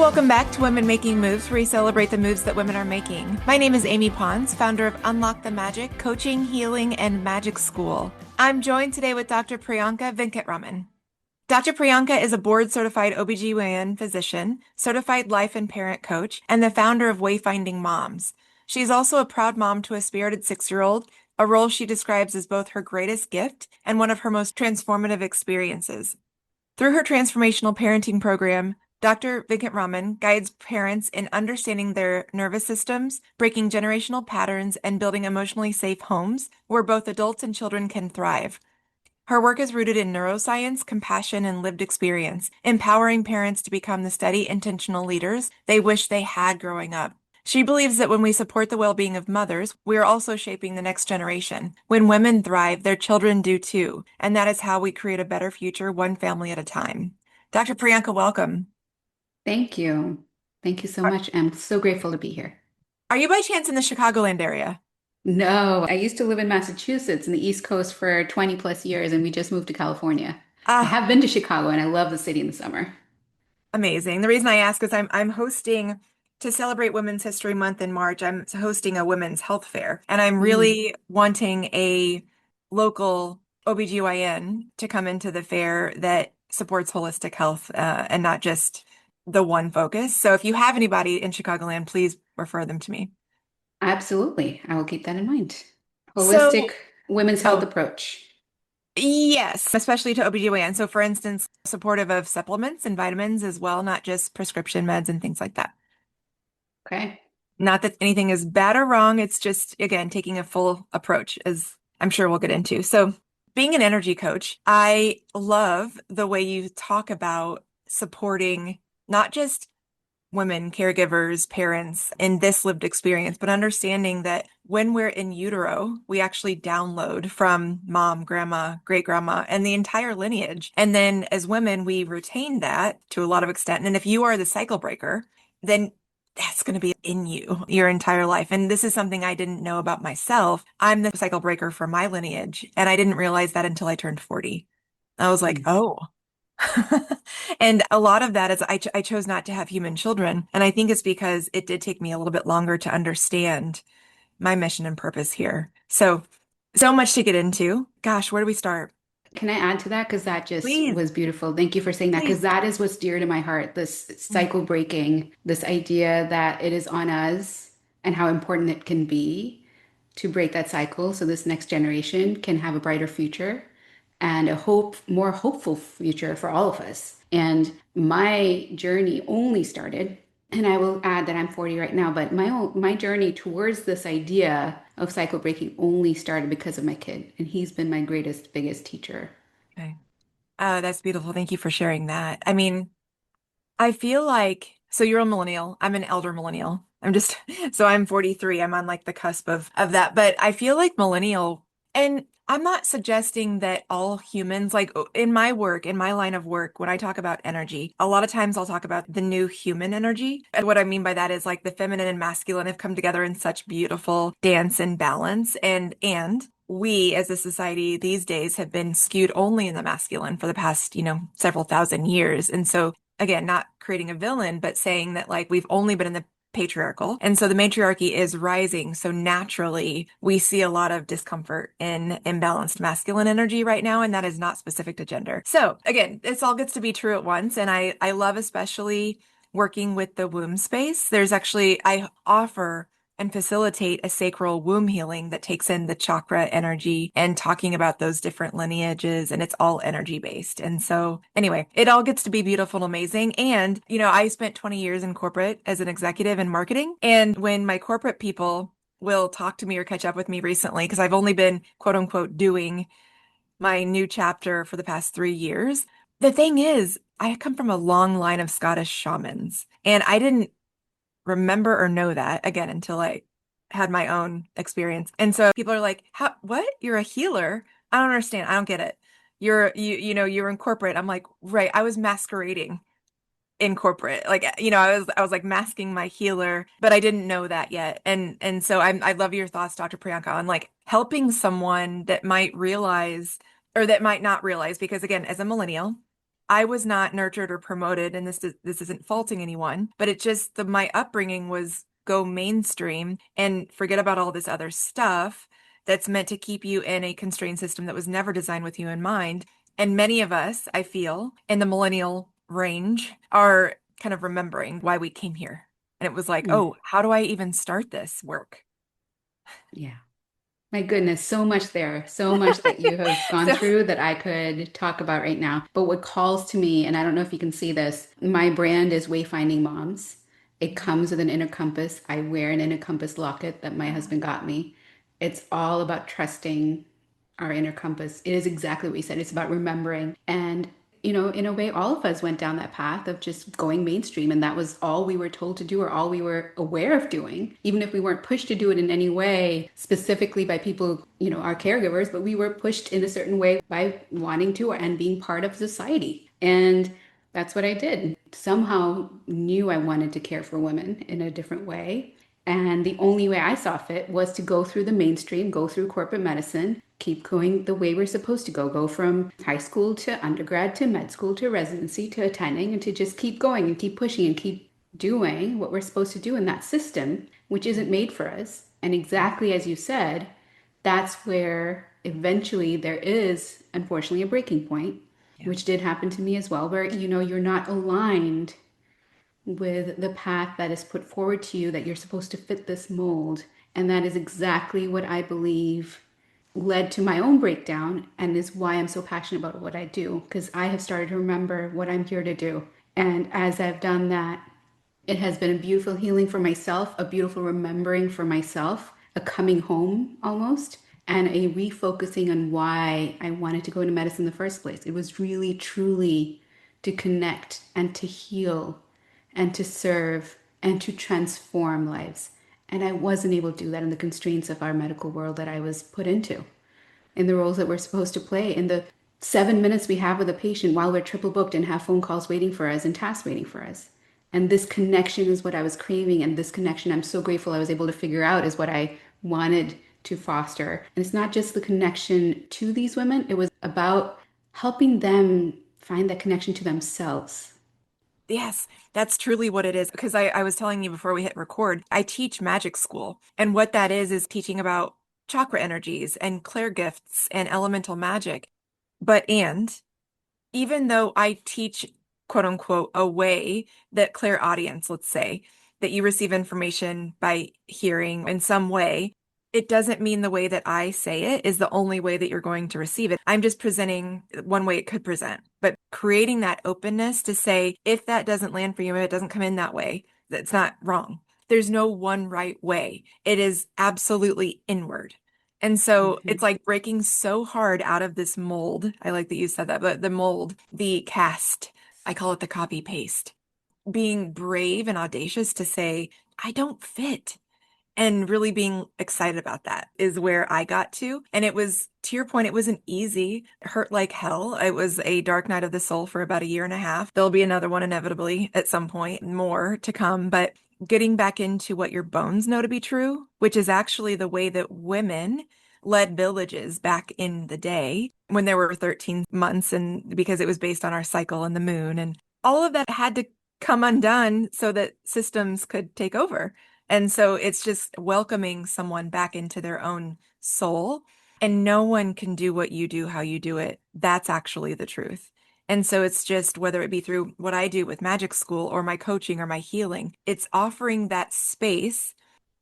Welcome back to Women Making Moves, where we celebrate the moves that women are making. My name is Amy Pons, founder of Unlock the Magic Coaching, Healing, and Magic School. I'm joined today with Dr. Priyanka Venkataraman. Dr. Priyanka is a board-certified OBGYN physician, certified life and parent coach, and the founder of Wayfinding Moms. She's also a proud mom to a spirited 6-year-old, a role she describes as both her greatest gift and one of her most transformative experiences. Through her transformational parenting program, Dr. Venkataraman guides parents in understanding their nervous systems, breaking generational patterns, and building emotionally safe homes where both adults and children can thrive. Her work is rooted in neuroscience, compassion, and lived experience, empowering parents to become the steady, intentional leaders they wish they had growing up. She believes that when we support the well-being of mothers, we are also shaping the next generation. When women thrive, their children do too, and that is how we create a better future, one family at a time. Dr. Priyanka, welcome. Thank you. Thank you so much. I'm so grateful to be here. Are you by chance in the Chicagoland area? No, I used to live in Massachusetts in the East Coast for 20 plus years, and we just moved to California. I Ah, have been to Chicago, and I love the city in the summer. amazing. The reason I ask is I'm hosting to celebrate Women's History Month in March. I'm hosting a women's health fair, and I'm Mm. really wanting a local OBGYN to come into the fair that supports holistic health and not just the one focus. So if you have anybody in Chicagoland, please refer them to me. Absolutely. I will keep that in mind. Holistic So, women's health oh, approach. yes, especially to OBGYN. So, for instance, supportive of supplements and vitamins as well, not just prescription meds and things like that. Okay. Not that anything is bad or wrong. It's just, again, taking a full approach, as I'm sure we'll get into. So, being an energy coach, I love the way you talk about supporting not just women, caregivers, parents in this lived experience, but understanding that when we're in utero, we actually download from mom, grandma, great grandma, and the entire lineage. And then as women, we retain that to a lot of extent. And if you are the cycle breaker, then that's going to be in you your entire life. And this is something I didn't know about myself. I'm the cycle breaker for my lineage. And I didn't realize that until I turned 40. I was like, Mm. oh. And a lot of that is I chose not to have human children. And I think it's because it did take me a little bit longer to understand my mission and purpose here. So, so much to get into. Gosh, where do we start? Can I add to that? Because that just Please, was beautiful. Thank you for saying that, because please. that is what's dear to my heart. This cycle breaking, this idea that it is on us and how important it can be to break that cycle so this next generation can have a brighter future and a more hopeful future for all of us. And my journey only started, and I will add that I'm 40 right now, but my journey towards this idea of cycle breaking only started because of my kid, and he's been my greatest, biggest teacher. Okay. That's beautiful. Thank you for sharing that. I mean, I feel like, so you're a millennial. I'm an elder millennial. I'm just, so I'm 43. I'm on like the cusp of that. But I feel like millennial, and I'm not suggesting that all humans, like in my work, in my line of work, when I talk about energy, a lot of times I'll talk about the new human energy. And what I mean by that is like the feminine and masculine have come together in such beautiful dance and balance. And we as a society these days have been skewed only in the masculine for the past, several thousand years. And so again, not creating a villain, but saying that like we've only been in the patriarchal. And so the matriarchy is rising. So naturally, we see a lot of discomfort in imbalanced masculine energy right now. And that is not specific to gender. So again, this all gets to be true at once. And I love especially working with the womb space. I offer and facilitate a sacral womb healing that takes in the chakra energy and talking about those different lineages, and it's all energy based. And so anyway, it all gets to be beautiful and amazing. And, I spent 20 years in corporate as an executive in marketing. And when my corporate people will talk to me or catch up with me recently, because I've only been quote unquote doing my new chapter for the past 3 years. The thing is, I come from a long line of Scottish shamans, and I didn't remember or know that again until I had my own experience. And so people are like, "How, what? You're a healer? I don't understand. I don't get it. You're in corporate." I'm like, "Right, I was masquerading in corporate. Like, I was like masking my healer, but I didn't know that yet." And so I love your thoughts, Dr. Priyanka, on like helping someone that might realize or that might not realize, because again, as a millennial, I was not nurtured or promoted, and this isn't faulting anyone, but it just my upbringing was go mainstream and forget about all this other stuff that's meant to keep you in a constrained system that was never designed with you in mind. And many of us, I feel, in the millennial range are kind of remembering why we came here. And it was like, Mm, oh, how do I even start this work? yeah. My goodness, so much there, so much that you have gone So, through that I could talk about right now. But what calls to me, and I don't know if you can see this, my brand is Wayfinding Moms. It comes with an inner compass. I wear an inner compass locket that my husband got me. It's all about trusting our inner compass. It is exactly what you said. It's about remembering. And, in a way, all of us went down that path of just going mainstream. And that was all we were told to do or all we were aware of doing, even if we weren't pushed to do it in any way, specifically by people, our caregivers, but we were pushed in a certain way by wanting to and being part of society. And that's what I did. Somehow knew I wanted to care for women in a different way. And the only way I saw fit was to go through the mainstream, go through corporate medicine, keep going the way we're supposed to go from high school to undergrad to med school to residency to attending, and to just keep going and keep pushing and keep doing what we're supposed to do in that system, which isn't made for us. And exactly as you said, that's where eventually there is, unfortunately, a breaking point, yeah. which did happen to me as well, where, you're not aligned with the path that is put forward to you that you're supposed to fit this mold. And that is exactly what I believe led to my own breakdown and is why I'm so passionate about what I do, because I have started to remember what I'm here to do. And as I've done that, it has been a beautiful healing for myself, a beautiful remembering for myself, a coming home almost, and a refocusing on why I wanted to go into medicine in the first place. It was really, truly to connect and to heal and to serve and to transform lives. And I wasn't able to do that in the constraints of our medical world that I was put into, in the roles that we're supposed to play, in the 7 minutes we have with a patient while we're triple booked and have phone calls waiting for us and tasks waiting for us. And this connection is what I was craving. And this connection, I'm so grateful I was able to figure out, is what I wanted to foster. And it's not just the connection to these women, it was about helping them find that connection to themselves. Yes, that's truly what it is. Because I was telling you before we hit record, I teach magic school. And what that is teaching about chakra energies and clair gifts and elemental magic. And even though I teach, quote unquote, a way that clairaudience, let's say, that you receive information by hearing in some way, it doesn't mean the way that I say it is the only way that you're going to receive it. I'm just presenting one way it could present, but creating that openness to say, if that doesn't land for you, if it doesn't come in that way, that's not wrong. There's no one right way. It is absolutely inward. And so Mhm. it's like breaking so hard out of this mold. I like that you said that, but the mold, the cast, I call it the copy paste. Being brave and audacious to say, I don't fit. And really being excited about that is where I got to. And it was, to your point, it wasn't easy. It hurt like hell. It was a dark night of the soul for about a year and a half. There'll be another one inevitably at some point, more to come. But getting back into what your bones know to be true, which is actually the way that women led villages back in the day when there were 13 months, and because it was based on our cycle and the moon, and all of that had to come undone so that systems could take over. And so it's just welcoming someone back into their own soul. And no one can do what you do, how you do it. That's actually the truth. And so it's just whether it be through what I do with magic school or my coaching or my healing, it's offering that space.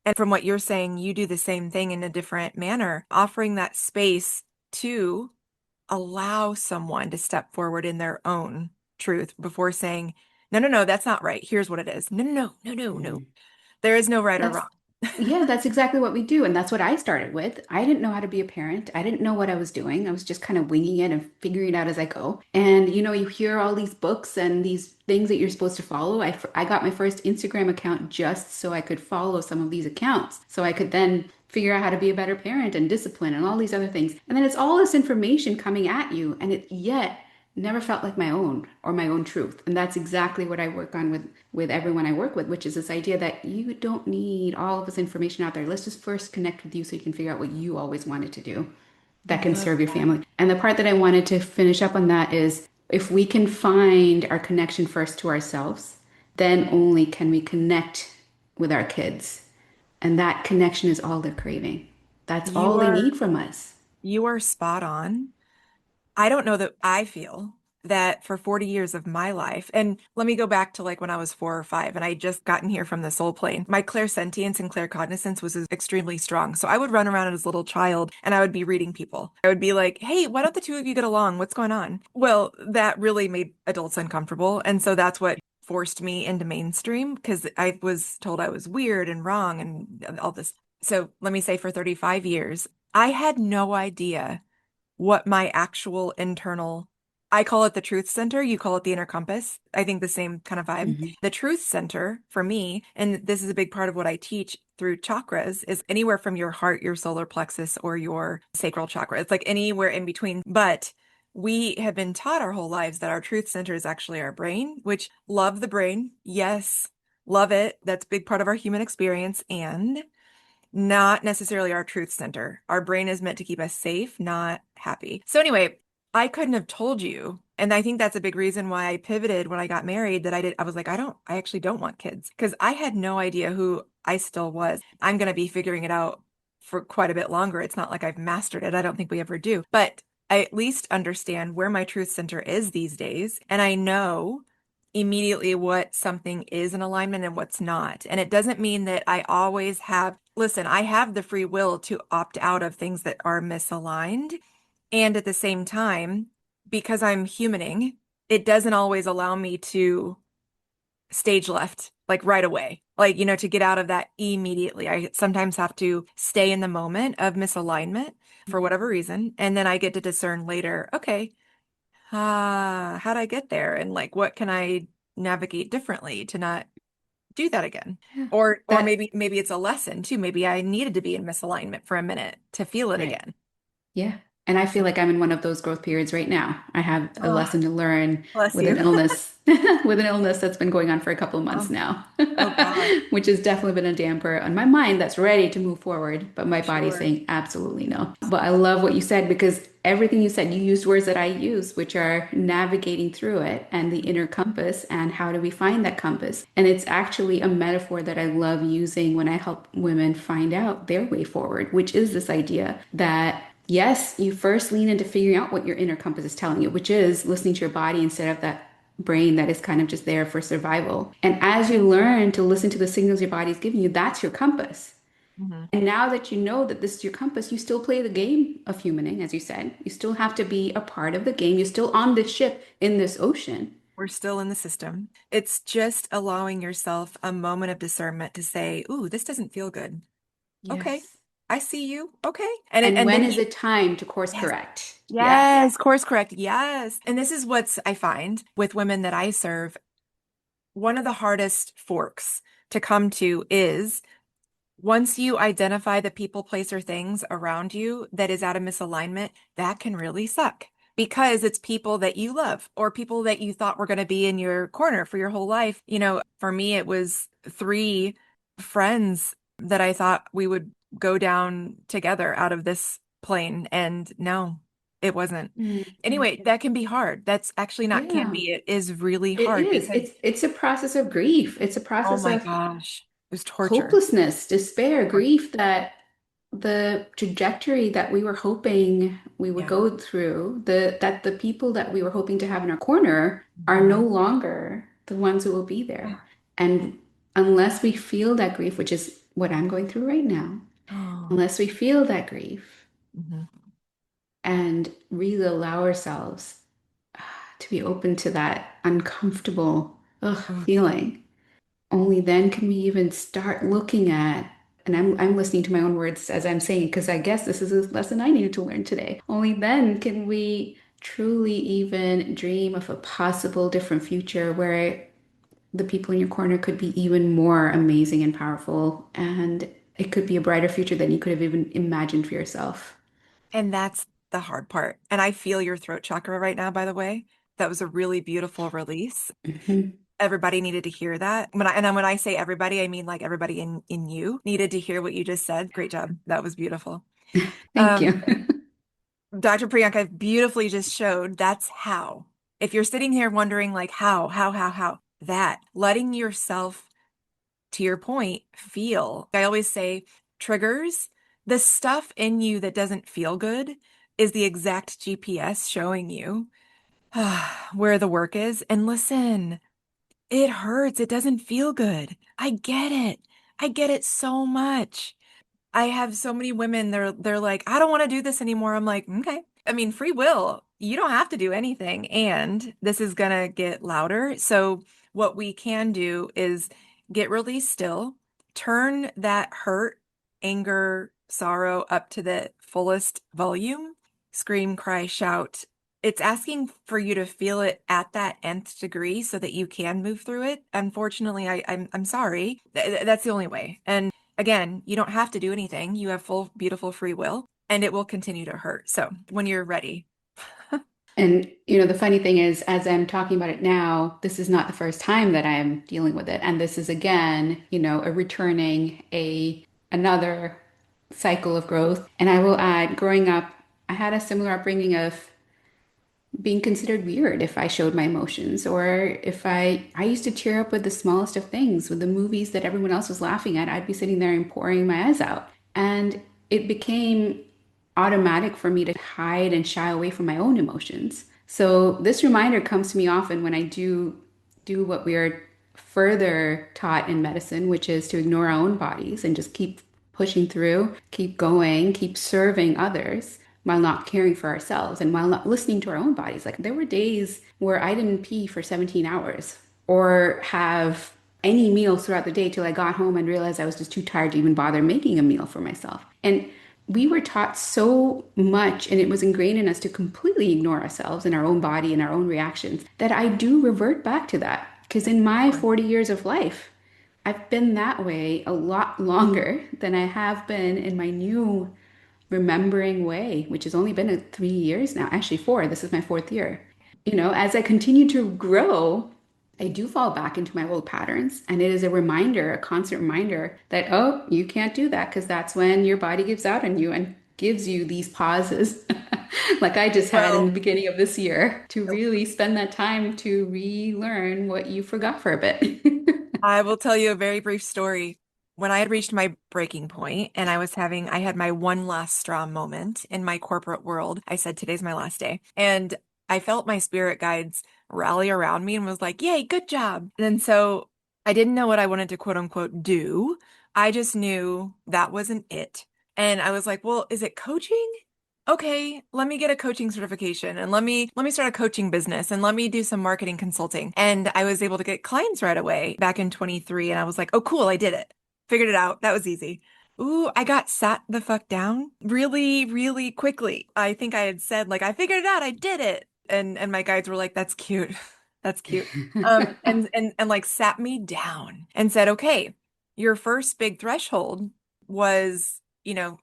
And from what you're saying, you do the same thing in a different manner, offering that space to allow someone to step forward in their own truth before saying, no, no, no, that's not right. Here's what it is. No, no, no, no, no, no. Mhm. There is no right or That's wrong. Yeah, that's exactly what we do. And that's what I started with. I didn't know how to be a parent. I didn't know what I was doing. I was just kind of winging it and figuring it out as I go. And you hear all these books and these things that you're supposed to follow. I got my first Instagram account just so I could follow some of these accounts. So I could then figure out how to be a better parent and discipline and all these other things. And then it's all this information coming at you. And it yet never felt like my own or my own truth. And that's exactly what I work on with everyone I work with, which is this idea that you don't need all of this information out there. Let's just first connect with you so you can figure out what you always wanted to do I that can love serve your that. family. And the part that I wanted to finish up on that is If we can find our connection first to ourselves, then only can we connect with our kids. And that connection is all they're craving. That's all You they are need from us. you are spot on. I don't know that I feel that for 40 years of my life, and let me go back to like when I was 4 or 5 and I just gotten here from the soul plane, my clairsentience and claircognizance was extremely strong. So I would run around as a little child and I would be reading people. I would be like, hey, why don't the two of you get along? What's going on? Well, that really made adults uncomfortable. And so that's what forced me into mainstream because I was told I was weird and wrong and all this. So let me say for 35 years, I had no idea what my actual internal, I call it the truth center, you call it the inner compass. I think the same kind of vibe. Mhm. The truth center for me, and this is a big part of what I teach through chakras, is anywhere from your heart, your solar plexus, or your sacral chakra. It's like anywhere in between. But we have been taught our whole lives that our truth center is actually our brain, which love the brain. Yes, love it. That's a big part of our human experience. And not necessarily our truth center. Our brain is meant to keep us safe, not happy. So anyway, I couldn't have told you. And I think that's a big reason why I pivoted when I got married that I was like, I actually don't want kids because I had no idea who I still was. I'm going to be figuring it out for quite a bit longer. It's not like I've mastered it. I don't think we ever do, but I at least understand where my truth center is these days. And I know immediately what something is in alignment and what's not. And it doesn't mean that I always have, listen, I have the free will to opt out of things that are misaligned. And at the same time, because I'm humaning, it doesn't always allow me to stage left like right away. Like, to get out of that immediately. I sometimes have to stay in the moment of misalignment for whatever reason. And then I get to discern later, okay, how'd I get there? And like, what can I navigate differently to not do that again? Yeah. Or That, maybe it's a lesson too. Maybe I needed to be in misalignment for a minute to feel it right. again. Yeah. And I feel So, like I'm in one of those growth periods right now. I have a oh, lesson to learn bless with you. an illness, with an illness that's been going on for a couple of months Oh, now, oh God, which has definitely been a damper on my mind that's ready to move forward, but my body's sure. saying absolutely no. But I love what you said because everything you said, you used words that I use, which are navigating through it and the inner compass and how do we find that compass. And it's actually a metaphor that I love using when I help women find out their way forward, which is this idea that yes, you first lean into figuring out what your inner compass is telling you, which is listening to your body instead of that brain that is kind of just there for survival. And as you learn to listen to the signals your body is giving you, that's your compass. Mhm. And now that you know that this is your compass, you still play the game of humaning, as you said. You still have to be a part of the game. You're still on this ship in this ocean. We're still in the system. It's just allowing yourself a moment of discernment to say, "Ooh, this doesn't feel good." Okay, Yes. I see you. Okay, and And and when then is it time to course yes, correct? Yes. yes, course correct. Yes. And this is what's I find with women that I serve, one of the hardest forks to come to is once you identify the people, place, or things around you that is out of misalignment, that can really suck because it's people that you love or people that you thought were going to be in your corner for your whole life. For me, it was three friends that I thought we would go down together out of this plane. And no, it wasn't. Mm. Anyway, that can be hard. That's actually not can Yeah. be. It is really It hard is. because, It's a process of grief. It's a oh process my of gosh, it was torture. hopelessness, despair, grief that the trajectory that we were hoping we would Yeah. go through, that the people that we were hoping to have in our corner are no Mhm. longer the ones who will be there. Yeah. And unless we feel that grief, which is what I'm going through right now, Oh. unless we feel that grief Mhm. and really allow ourselves to be open to that uncomfortable Ugh. feeling, only then can we even start looking at, and I'm listening to my own words as I'm saying, because I guess this is a lesson I needed to learn today. Only then can we truly even dream of a possible different future where the people in your corner could be even more amazing and powerful, and it could be a brighter future than you could have even imagined for yourself. And that's the hard part. And I feel your throat chakra right now, by the way. That was a really beautiful release. Mhm. Everybody needed to hear that. When I say everybody, I mean like everybody in you needed to hear what you just said. Great job. That was beautiful. Thank Um, you. Dr. Priyanka beautifully just showed that's how. If you're sitting here wondering like how, that letting yourself, to your point, feel. I always say triggers, the stuff in you that doesn't feel good is the exact GPS showing you where the work is. And listen, it hurts. It doesn't feel good. I get it. I get it so much. I have so many women, they're like, I don't want to do this anymore. I'm like, okay. I mean, free will. You don't have to do anything. And this is gonna get louder. So what we can do is get really still, turn that hurt, anger, sorrow up to the fullest volume, scream, cry, shout. It's asking for you to feel it at that nth degree so that you can move through it. Unfortunately, I'm sorry. That's the only way. And again, you don't have to do anything. You have full, beautiful free will, and it will continue to hurt. So when you're ready, And, the funny thing is, as I'm talking about it now, this is not the first time that I'm dealing with it. And this is again, a returning another cycle of growth. And I will add, growing up, I had a similar upbringing of being considered weird if I showed my emotions, or if I used to tear up with the smallest of things, with the movies that everyone else was laughing at, I'd be sitting there and pouring my eyes out. And it became automatic for me to hide and shy away from my own emotions. So this reminder comes to me often when I do what we are further taught in medicine, which is to ignore our own bodies and just keep pushing through, keep going, keep serving others while not caring for ourselves and while not listening to our own bodies. Like there were days where I didn't pee for 17 hours or have any meals throughout the day till I got home and realized I was just too tired to even bother making a meal for myself. And we were taught so much and it was ingrained in us to completely ignore ourselves and our own body and our own reactions that I do revert back to that. Because in my 40 years of life, I've been that way a lot longer than I have been in my new remembering way, which has only been 3 years now, actually four. This is my fourth year. As I continue to grow, I do fall back into my old patterns. And it is a reminder, a constant reminder that, oh, you can't do that because that's when your body gives out on you and gives you these pauses, like I just had in the well, beginning of this year, to really spend that time to relearn what you forgot for a bit. I will tell you a very brief story. When I had reached my breaking point and I had my one last straw moment in my corporate world. I said, today's my last day. And I felt my spirit guides rally around me and was like, yay, good job. And so I didn't know what I wanted to quote unquote do. I just knew that wasn't it. And I was like, well, is it coaching? Okay, let me get a coaching certification and let me start a coaching business and let me do some marketing consulting. And I was able to get clients right away back in 23 and I was like, "Oh cool, I did it. Figured it out. That was easy." Ooh, I got sat the fuck down really, really quickly. I think I had said like, "I figured it out. I did it." And my guides were like, "That's cute. That's cute." And like sat me down and said, "Okay, your first big threshold was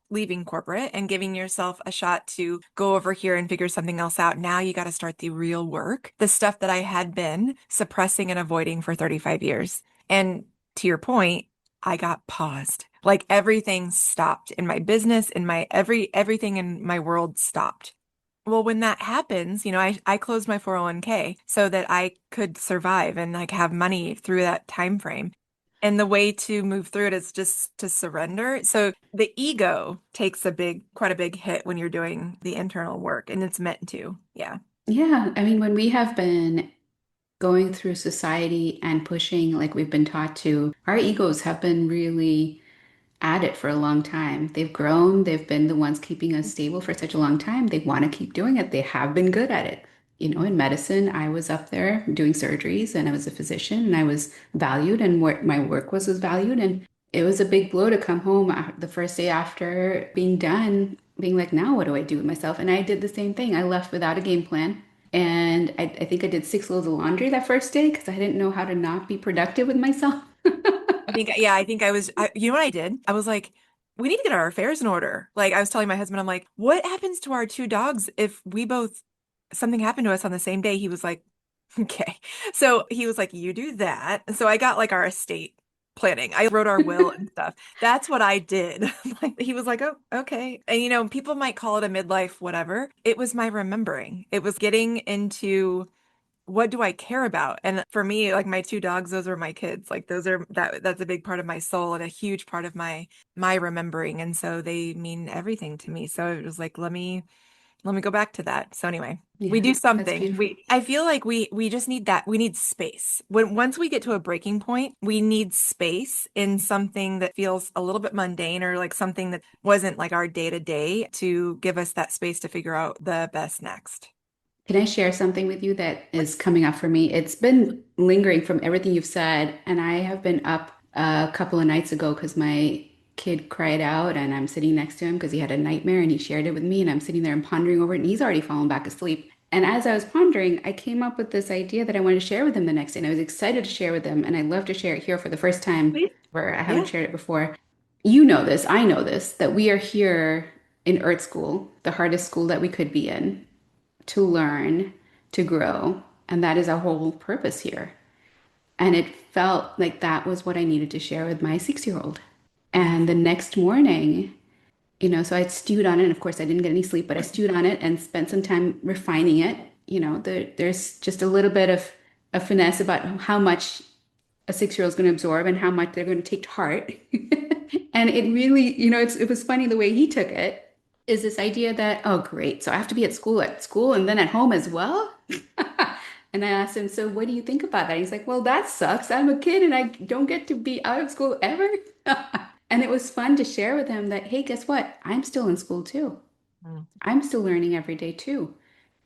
leaving corporate and giving yourself a shot to go over here and figure something else out. Now you got to start the real work, the stuff that I had been suppressing and avoiding for 35 years. And to your point, I got paused. Like everything stopped in my business, in my everything in my world stopped. Well, when that happens, I closed my 401k so that I could survive and like have money through that time frame. And the way to move through it is just to surrender. So the ego takes quite a big hit when you're doing the internal work, and it's meant to. Yeah. Yeah, I mean, when we have been going through society and pushing like we've been taught to, our egos have been really at it for a long time. They've grown, they've been the ones keeping us stable for such a long time. They want to keep doing it. They have been good at it. In medicine, I was up there doing surgeries and I was a physician and I was valued and what my work was valued. And it was a big blow to come home the first day after being done, being like, now what do I do with myself? And I did the same thing. I left without a game plan. And I think I did 6 loads of laundry that first day because I didn't know how to not be productive with myself. I think you know what I did? I was like, we need to get our affairs in order. Like I was telling my husband, I'm like, what happens to our two dogs if something happened to us on the same day? He was like, okay. So he was like, you do that. So I got like our estate planning. I wrote our will and stuff. That's what I did. Like he was like, oh, okay. And people might call it a midlife, whatever. It was my remembering. It was getting into what do I care about? And for me, like my two dogs, those are my kids. Like those are that's a big part of my soul and a huge part of my remembering. And so they mean everything to me. So it was like, let me go back to that. So anyway, we Yeah, do that's something. beautiful. I feel like we just need that. We need space. Once we get to a breaking point, we need space in something that feels a little bit mundane or like something that wasn't like our day to day to give us that space to figure out the best next. Can I share something with you that is coming up for me? It's been lingering from everything you've said, and I have been up a couple of nights ago because my kid cried out, and I'm sitting next to him because he had a nightmare and he shared it with me, and I'm sitting there and pondering over it, and he's already fallen back asleep. And as I was pondering, I came up with this idea that I wanted to share with him the next day, and I was excited to share with him, and I'd love to share it here for the first time Please. where I haven't Yeah. shared it before. You know this, I know this, that we are here in Earth School, the hardest school that we could be in to learn, to grow. And that is our whole purpose here. And it felt like that was what I needed to share with my 6 year old. And the Beautiful. next morning, so I stewed on it. And of course, I didn't get any sleep, but I stewed on it and spent some time refining it. There's just a little bit of a finesse about how much a 6 year old is going to absorb and how much they're going to take to heart. And it really, it was funny the way he took it is this idea that, oh, great. So I have to be at school and then at home as well. And I asked him, so what do you think about that? He's like, well, that sucks. I'm a kid and I don't get to be out of school ever. And it was fun to share with him that, hey, guess what? I'm still in school too. Mm. I'm still learning every day too.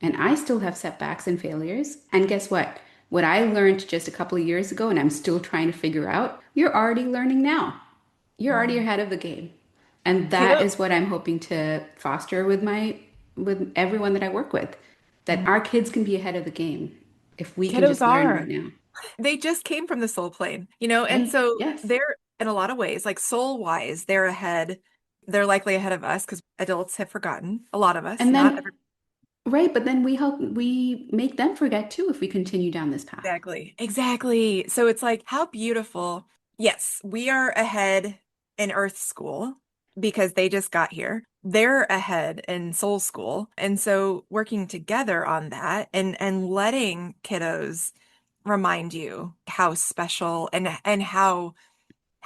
And I still have setbacks and failures. And guess what? What I learned just a couple of years ago and I'm still trying to figure out, you're already learning now. You're already Mm. ahead of the game. And that Kiddo, is what I'm hoping to foster with everyone that I work with, that mm. our kids can be ahead of the game if we can Kiddos just learn right are. now. They just came from the soul plane, you know, and Right? so Yes. they're in a lot of ways, like soul wise, they're ahead. They're likely ahead of us because adults have forgotten, a lot of us, And not then, every right, but then we make them forget too if we continue down this path. exactly. Exactly. So it's like, how beautiful. Yes, we are ahead in Earth School because they just got here. They're ahead in Soul School. And so working together on that and letting kiddos remind you how special and how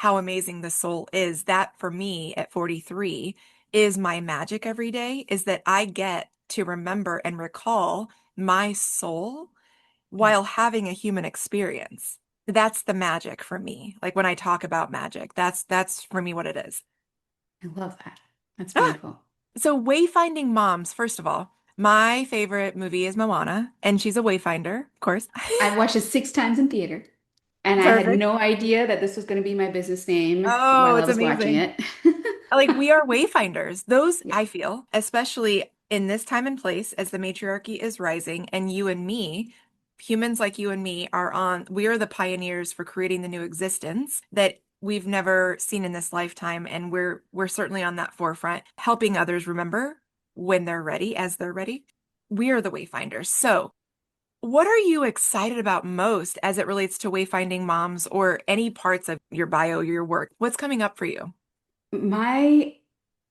amazing the soul is. That for me at 43 is my magic every day, is that I get to remember and recall my soul Yeah, while having a human experience. That's the magic for me. Like when I talk about magic, that's for me what it is. I love that. That's Ah, beautiful. so Wayfinding Moms, first of all, my favorite movie is Moana, and she's a wayfinder, of course. I watched it 6 times in theater, and I had Perfect. no idea that this was going to be my business name Oh, while I it's was watching amazing. it. Like we are wayfinders. Those, Yeah. I feel, especially in this time and place as the matriarchy is rising, and you and me, humans like you and me we are the pioneers for creating the new existence that we've never seen in this lifetime. And we're certainly on that forefront, helping others remember when they're ready, as they're ready. We are the wayfinders. So what are you excited about most as it relates to wayfinding moms or any parts of your bio, your work? What's coming up for you? My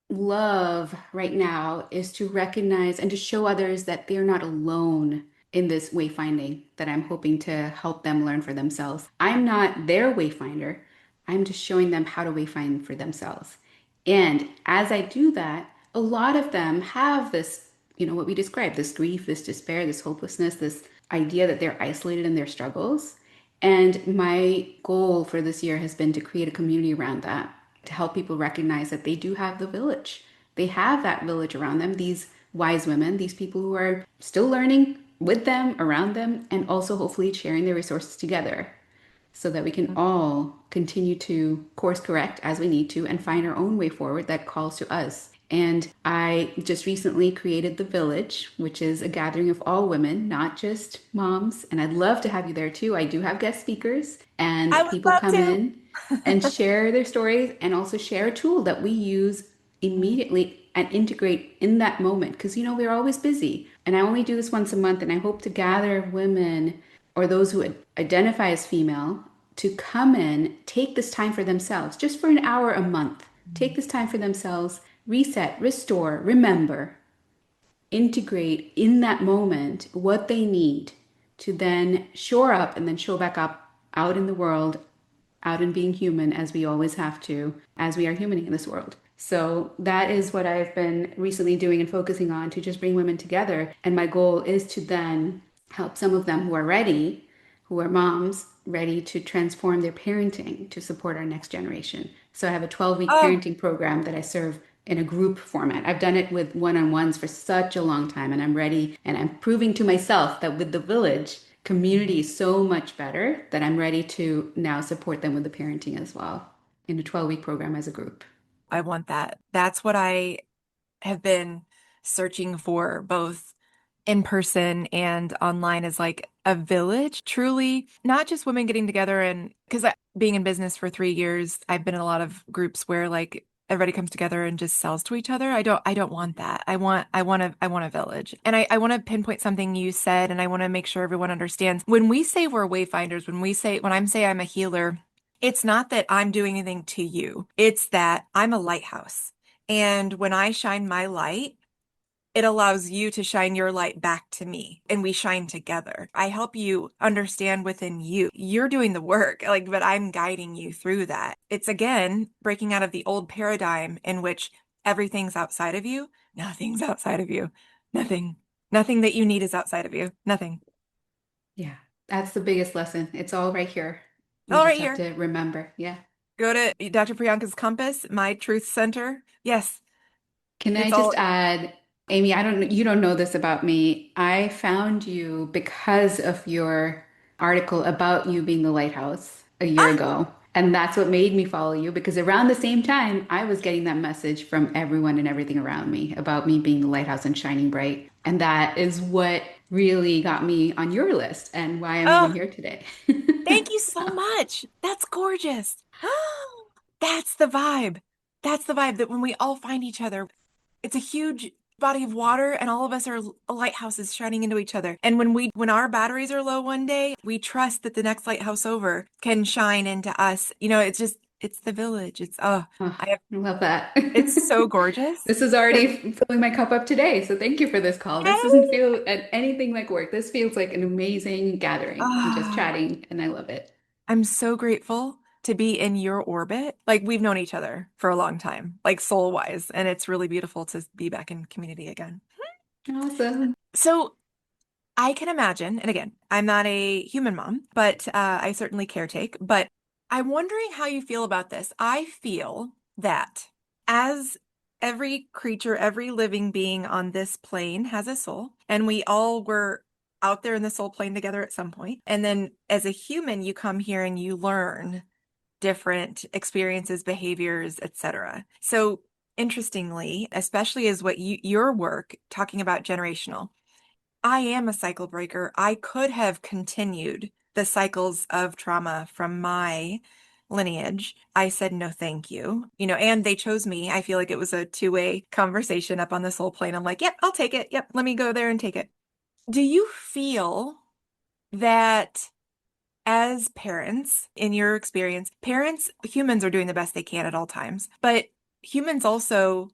love right now is to recognize and to show others that they're not alone in this wayfinding that I'm hoping to help them learn for themselves. I'm not their wayfinder. I'm just showing them how to wayfind for themselves. And as I do that, a lot of them have this, what we describe, this grief, this despair, this hopelessness, this idea that they're isolated in their struggles. And my goal for this year has been to create a community around that, to help people recognize that they do have the village. They have that village around them, these wise women, these people who are still learning with them, around them, and also hopefully sharing their resources together so that we can all continue to course correct as we need to and find our own way forward that calls to us. And I just recently created The Village, which is a gathering of all women, not just moms. And I'd love to have you there too. I do have guest speakers, I and would people love come to. in and share their stories and also share a tool that we use immediately and integrate in that moment. Because, we're always busy. And I only do this once a month, and I hope to gather women or those who identify as female to come in, take this time for themselves, just for an hour a month. Take this time for themselves, reset, restore, remember, integrate in that moment what they need to then shore up and then show back up out in the world, out in being human as we always have to, as we are humaning in this world. So that is what I've been recently doing and focusing on to just bring women together. And my goal is to then help some of them who are ready, who are moms, ready to transform their parenting to support our next generation. So I have a 12-week Oh, parenting program that I serve in a group format. I've done it with one-on-ones for such a long time, and I'm ready, and I'm proving to myself that with the village, community is so much better that I'm ready to now support them with the parenting as well in a 12-week program as a group. I want that. That's what I have been searching for, both in person and online, is like a village, truly, not just women getting together. And because being in business for 3 years, I've been in a lot of groups where like everybody comes together and just sells to each other. I don't want that. I want a village. And I want to pinpoint something you said, and I want to make sure everyone understands. When we say we're wayfinders, when I'm say I'm a healer, it's not that I'm doing anything to you. It's that I'm a lighthouse. And when I shine my light, it allows you to shine your light back to me, and we shine together. I help you understand within you. You're doing the work, like, but I'm guiding you through that. It's again breaking out of the old paradigm in which everything's outside of you. Nothing's outside of you. Nothing. Nothing that you need is outside of you. Nothing. Yeah, that's the biggest lesson. It's all right here. We All just right have here. to remember. Yeah. Go to Dr. Priyanka's Compass, my truth center. Yes, Can I it's just all. add, Amy, you don't know this about me. I found you because of your article about you being the lighthouse a year Ah, ago. And that's what made me follow you because around the same time, I was getting that message from everyone and everything around me about me being the lighthouse and shining bright. And that is what really got me on your list and why I'm even oh, here today. thank you so So, much. That's gorgeous. That's the vibe. That's the vibe, that when we all find each other, it's a huge body of water and all of us are lighthouses shining into each other. And when our batteries are low one day, we trust that the next lighthouse over can shine into us. It's the village. oh, I have, I love that. it's so gorgeous. This is 'Cause- already filling my cup up today. So thank you for this call. This doesn't Yay! feel anything like work. This feels like an amazing gathering and just Ah, chatting, and I love it. I'm so grateful to be in your orbit. Like, we've known each other for a long time, like soul wise, and it's really beautiful to be back in community again. Awesome. So I can imagine, and again, I'm not a human mom, but I certainly caretake. But I'm wondering how you feel about this. I feel that as every creature, every living being on this plane has a soul, and we all were out there in the soul plane together at some point. And then as a human, you come here and you learn different experiences, behaviors, etc. So interestingly, especially as your work talking about generational, I am a cycle breaker. I could have continued the cycles of trauma from my lineage. I said no, thank you. And they chose me. I feel like it was a two-way conversation up on the soul plane. I'm like, yep, I'll take it. Yep, let me go there and take it. Do you feel that as parents, in your experience, humans are doing the best they can at all times, but humans also,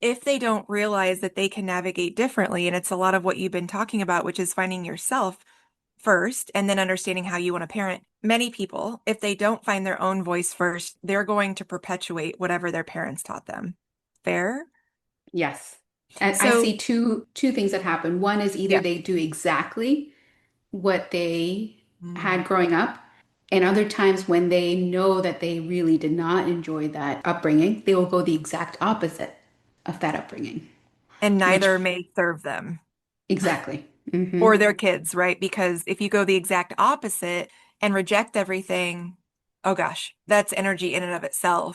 if they don't realize that they can navigate differently, and it's a lot of what you've been talking about, which is finding yourself first and then understanding how you want to parent. Many people, if they don't find their own voice first, they're going to perpetuate whatever their parents taught them. Fair? Yes. And I So, see two things that happen. One is either yeah. they do exactly what they Mm. had growing up, and other times when they know that they really did not enjoy that upbringing, they will go the exact opposite of that upbringing, And which neither may serve them exactly. or their kids, right? Because if you go the exact opposite and reject everything, oh gosh, that's energy in and of itself.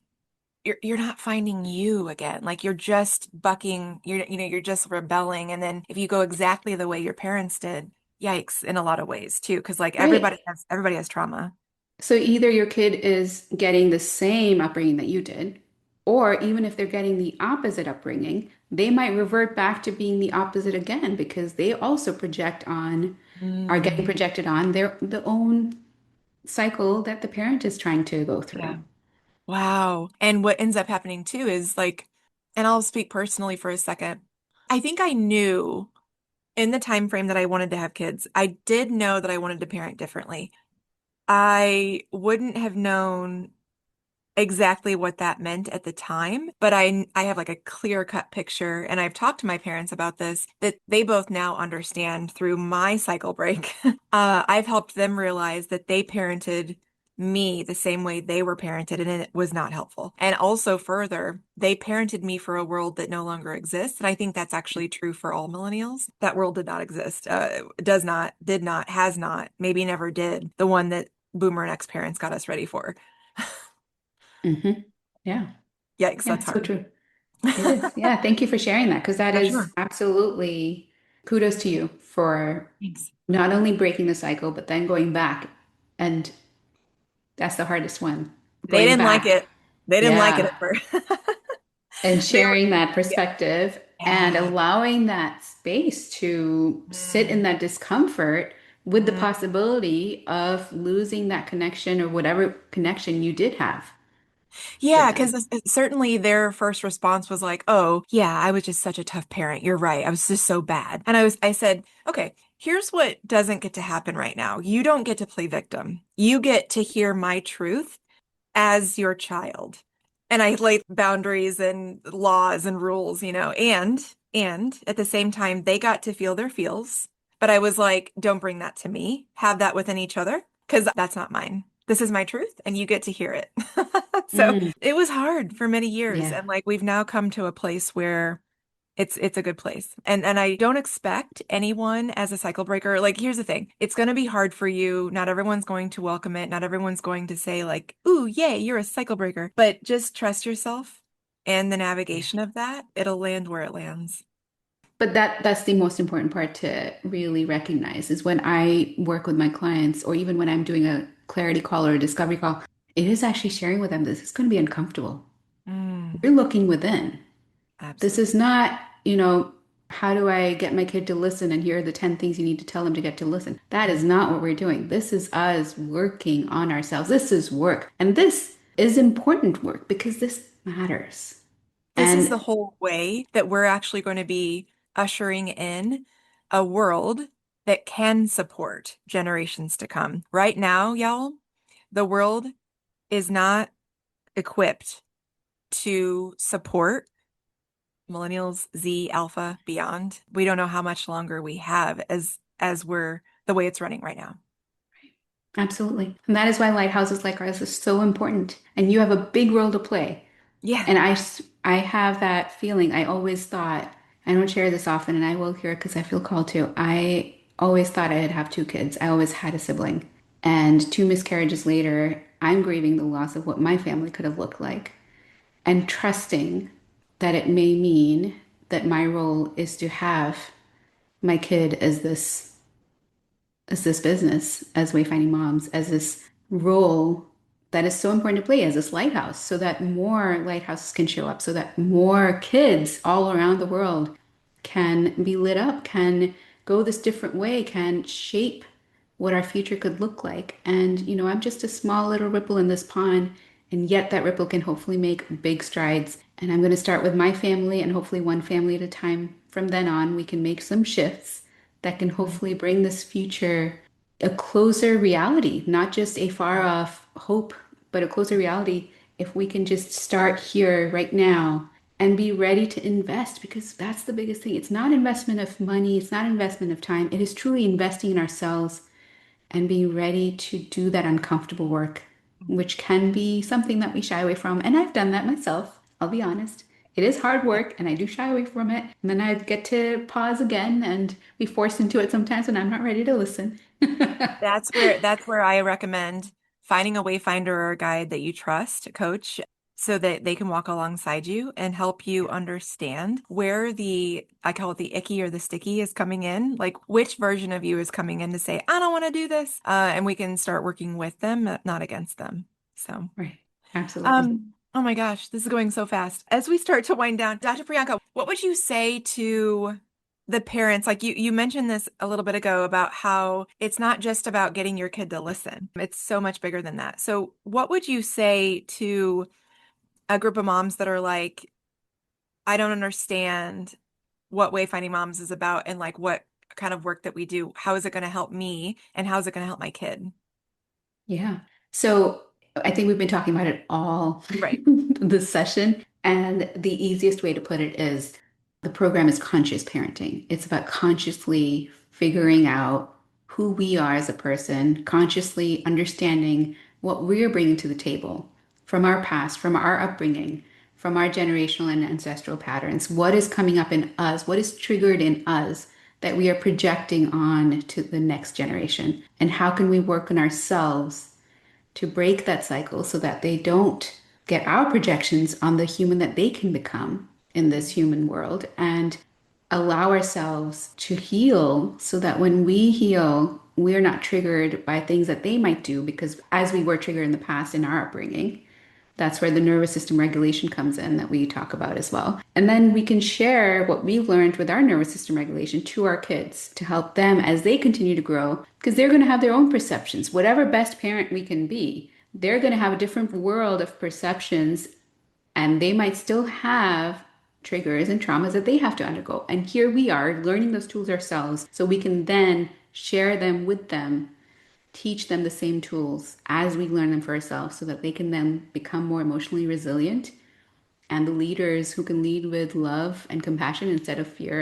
You're not finding you again. Like, you're just bucking, you're just rebelling. And then if you go exactly the way your parents did, yikes, in a lot of ways too. Because like Right. everybody has trauma. So either your kid is getting the same upbringing that you did, or even if they're getting the opposite upbringing, they might revert back to being the opposite again because they also are getting Mm, projected on their the own cycle that the parent is trying to go yeah. through. Wow. And what ends up happening too is like, and I'll speak personally for a second. I think I knew in the time frame that I wanted to have kids, I did know that I wanted to parent differently. I wouldn't have known exactly what that meant at the time, but I have like a clear-cut picture, and I've talked to my parents about this, that they both now understand through my cycle break. I've helped them realize that they parented me the same way they were parented, and it was not helpful. And also further, they parented me for a world that no longer exists. And I think that's actually true for all millennials. That world did not exist, does not, did not, has not, maybe never did. The one that Boomer and X parents got us ready for. Hmm. Yeah. Yikes, Yeah, that's so hard. true. It is. Yeah, thank you for sharing that because that Yeah, is sure. absolutely kudos to you for Thanks. not only breaking the cycle, but then going back. And that's the hardest one, They going didn't like back. it. They didn't like it Yeah. at first. And They were, sharing that yeah. perspective and Yeah. allowing that space to sit in Mm, that discomfort with the mm. possibility of losing that connection or whatever connection you did have with Yeah, them. because certainly their first response was like, "Oh, yeah, I was just such a tough parent. You're right. I was just so bad." And I said, "Okay, here's what doesn't get to happen right now. You don't get to play victim. You get to hear my truth as your child." And I laid boundaries and laws and rules, and at the same time they got to feel their feels. But I was like, don't bring that to me. Have that within each other, because that's not mine. This is my truth, and you get to hear it. So Mm, it was hard for many years. yeah. And like we've now come to a place where it's a good place. And I don't expect anyone as a cycle breaker. Like, here's the thing. It's going to be hard for you. Not everyone's going to welcome it. Not everyone's going to say like, "Ooh, yay, you're a cycle breaker." But just trust yourself and the Yeah. navigation of that. It'll land where it lands. But that's the most important part to really recognize is when I work with my clients or even when I'm doing a clarity call or a discovery call, it is actually sharing with them this is going to be uncomfortable. Mm, You're looking within. This is absolutely. not, how do I get my kid to listen and here are the 10 things you need to tell them to get to listen. That is Mm. not what we're doing. This is us working on ourselves. This is work. And this is important work because this matters. This is the And whole way that we're actually going to be ushering in a world that can support generations to come. Right now, y'all, the world is not equipped to support millennials, Z, alpha, beyond. We don't know how much longer we have as we're the way it's running right now. absolutely. And that is why lighthouses like ours is so important. And you have a big role to play. Yeah. And I have that feeling. I always thought, I don't share this often, and I will here because I feel called to. I always thought I'd have two kids. I always had a sibling. And two miscarriages later, I'm grieving the loss of what my family could have looked like and trusting that it may mean that my role is to have my kid as this business, as Wayfinding Moms, as this role that is so important to play as this lighthouse so that more lighthouses can show up, so that more kids all around the world can be lit up, can go this different way, can shape what our future could look like. And, I'm just a small little ripple in this pond, and yet that ripple can hopefully make big strides. And I'm going to start with my family and hopefully one family at a time. From then on, we can make some shifts that can Mhm. hopefully bring this future a closer reality, not just a far off hope, but a closer reality if we can just start here right now and be ready to invest because that's the biggest thing. It's not investment of money, it's not investment of time. It is truly investing in ourselves and being ready to do that uncomfortable work, which can be something that we shy away from. And I've done that myself, I'll be honest. It is hard work and I do shy away from it. And then I get to pause again and be forced into it sometimes when I'm not ready to listen. That's where I recommend finding a wayfinder or a guide that you trust, a coach, so that they can walk alongside you and help you understand where I call it the icky or the sticky is coming in, like which version of you is coming in to say, I don't want to do this. And we can start working with them, not against them. So. Right. Absolutely. Oh my gosh, this is going so fast. As we start to wind down, Dr. Priyanka, what would you say to the parents? Like you mentioned this a little bit ago about how it's not just about getting your kid to listen. It's so much bigger than that. So what would you say to a group of moms that are like, I don't understand what Wayfinding Moms is about and like what kind of work that we do, how is it going to help me and how is it going to help my kid? Yeah. So I think we've been talking about it all Right. this session. And the easiest way to put it is the program is conscious parenting. It's about consciously figuring out who we are as a person, consciously understanding what we're bringing to the table from our past, from our upbringing, from our generational and ancestral patterns. What is coming up in us? What is triggered in us that we are projecting on to the next generation? And how can we work on ourselves to break that cycle so that they don't get our projections on the human that they can become in this human world, and allow ourselves to heal so that when we heal, we're not triggered by things that they might do because as we were triggered in the past in our upbringing. That's where the nervous system regulation comes in that we talk about as well. And then we can share what we've learned with our nervous system regulation to our kids to help them as they continue to grow, because they're going to have their own perceptions. Whatever best parent we can be, they're going to have a different world of perceptions, and they might still have triggers and traumas that they have to undergo. And here we are learning those tools ourselves so we can then share them with them, teach them the same tools as we learn them for ourselves so that they can then become more emotionally resilient and the leaders who can lead with love and compassion instead of fear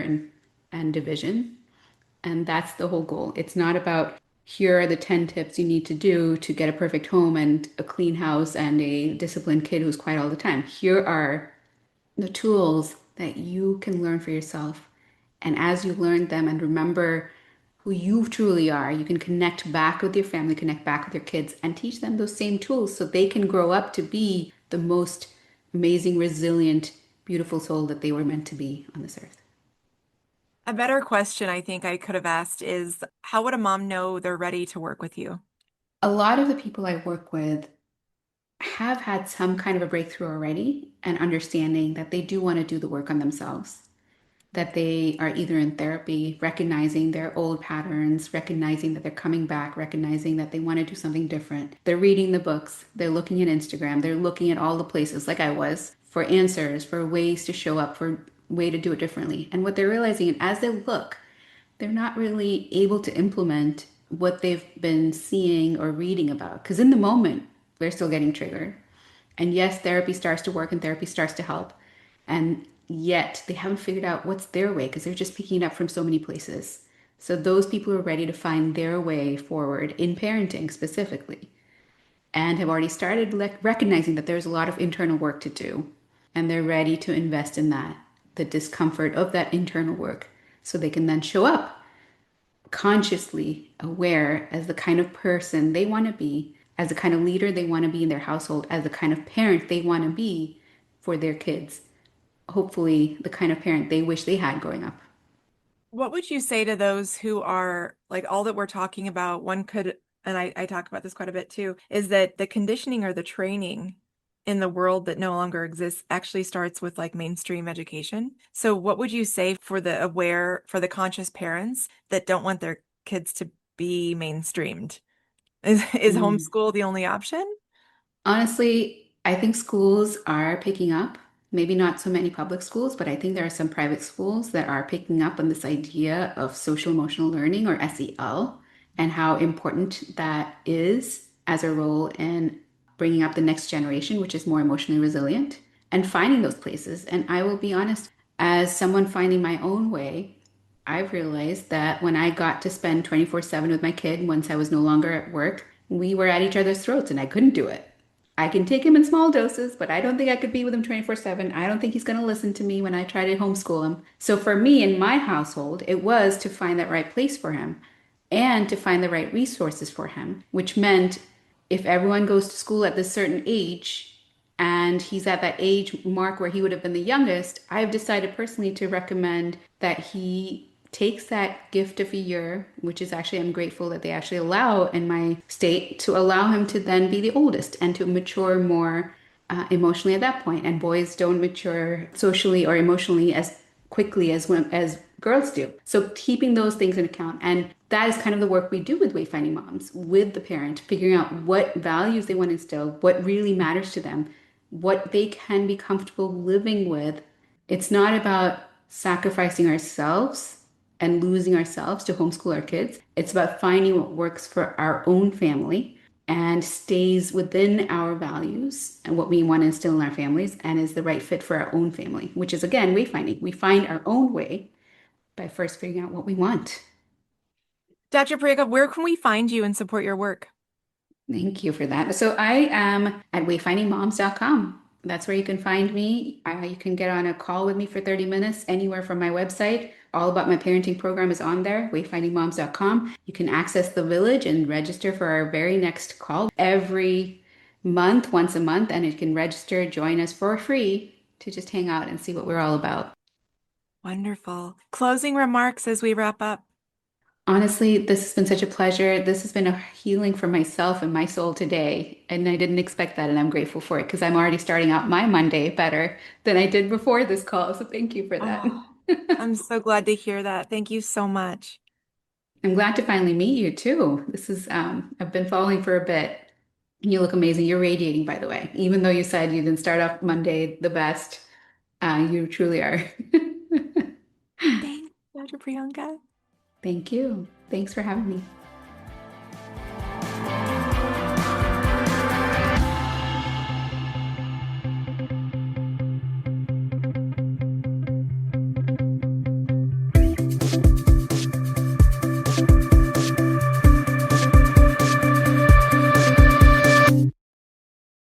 and division. And that's the whole goal. It's not about here are the 10 tips you need to do to get a perfect home and a clean house and a disciplined kid who's quiet all the time. Here are the tools that you can learn for yourself. And as you learn them and remember who you truly are, you can connect back with your family, connect back with your kids, and teach them those same tools so they can grow up to be the most amazing, resilient, beautiful soul that they were meant to be on this earth. A better question I think I could have asked is how would a mom know they're ready to work with you? A lot of the people I work with have had some kind of a breakthrough already and understanding that they do want to do the work on themselves, that they are either in therapy, recognizing their old patterns, recognizing that they're coming back, recognizing that they want to do something different. They're reading the books, they're looking at Instagram, they're looking at all the places like I was for answers, for ways to show up, for way to do it differently. And what they're realizing, and as they look, they're not really able to implement what they've been seeing or reading about. Because in the moment, they're still getting triggered. And yes, therapy starts to work and therapy starts to help. And yet they haven't figured out what's their way because they're just picking it up from so many places. So those people who are ready to find their way forward in parenting specifically and have already started recognizing that there's a lot of internal work to do and they're ready to invest in that, the discomfort of that internal work, so they can then show up consciously aware as the kind of person they want to be, as the kind of leader they want to be in their household, as the kind of parent they want to be for their kids. Hopefully, the kind of parent they wish they had growing up. What would you say to those who are like all that we're talking about? One could, and I talk about this quite a bit too, is that the conditioning or the training in the world that no longer exists actually starts with like mainstream education. So, what would you say for the aware, for the conscious parents that don't want their kids to be mainstreamed? Is Mm. homeschool the only option? Honestly, I think schools are picking up. Maybe not so many public schools, but I think there are some private schools that are picking up on this idea of social emotional learning or SEL and how important that is as a role in bringing up the next generation, which is more emotionally resilient and finding those places. And I will be honest, as someone finding my own way, I've realized that when I got to spend 24/7 with my kid once I was no longer at work, we were at each other's throats and I couldn't do it. I can take him in small doses, but I don't think I could be with him 24/7. I don't think he's going to listen to me when I try to homeschool him. So for me in my household, it was to find that right place for him and to find the right resources for him, which meant if everyone goes to school at this certain age and he's at that age mark where he would have been the youngest, I've decided personally to recommend that he takes that gift of a year, which is actually, I'm grateful that they actually allow in my state to allow him to then be the oldest and to mature more emotionally at that point. And boys don't mature socially or emotionally as quickly as girls do. So keeping those things in account. And that is kind of the work we do with Wayfinding Moms, with the parent, figuring out what values they want to instill, what really matters to them, what they can be comfortable living with. It's not about sacrificing ourselves and losing ourselves to homeschool our kids. It's about finding what works for our own family and stays within our values and what we want to instill in our families and is the right fit for our own family, which is again wayfinding. We find our own way by first figuring out what we want. Dr. Priyanka, where can we find you and support your work? Thank you for that. So I am at wayfindingmoms.com. That's where you can find me. You can get on a call with me for 30 minutes anywhere from my website. All about my parenting program is on there, wayfindingmoms.com. You can access the village and register for our very next call every month, once a month, and you can register, join us for free to just hang out and see what we're all about. Wonderful. Closing remarks as we wrap up. Honestly, this has been such a pleasure. This has been a healing for myself and my soul today. And I didn't expect that. And I'm grateful for it because I'm already starting out my Monday better than I did before this call. So thank you for that. Oh, I'm so glad to hear that. Thank you so much. I'm glad to finally meet you too. I've been following for a bit. You look amazing. You're radiating, by the way. Even though you said you didn't start off Monday the best, you truly are. Thanks, Dr. Priyanka. Thank you. Thanks for having me.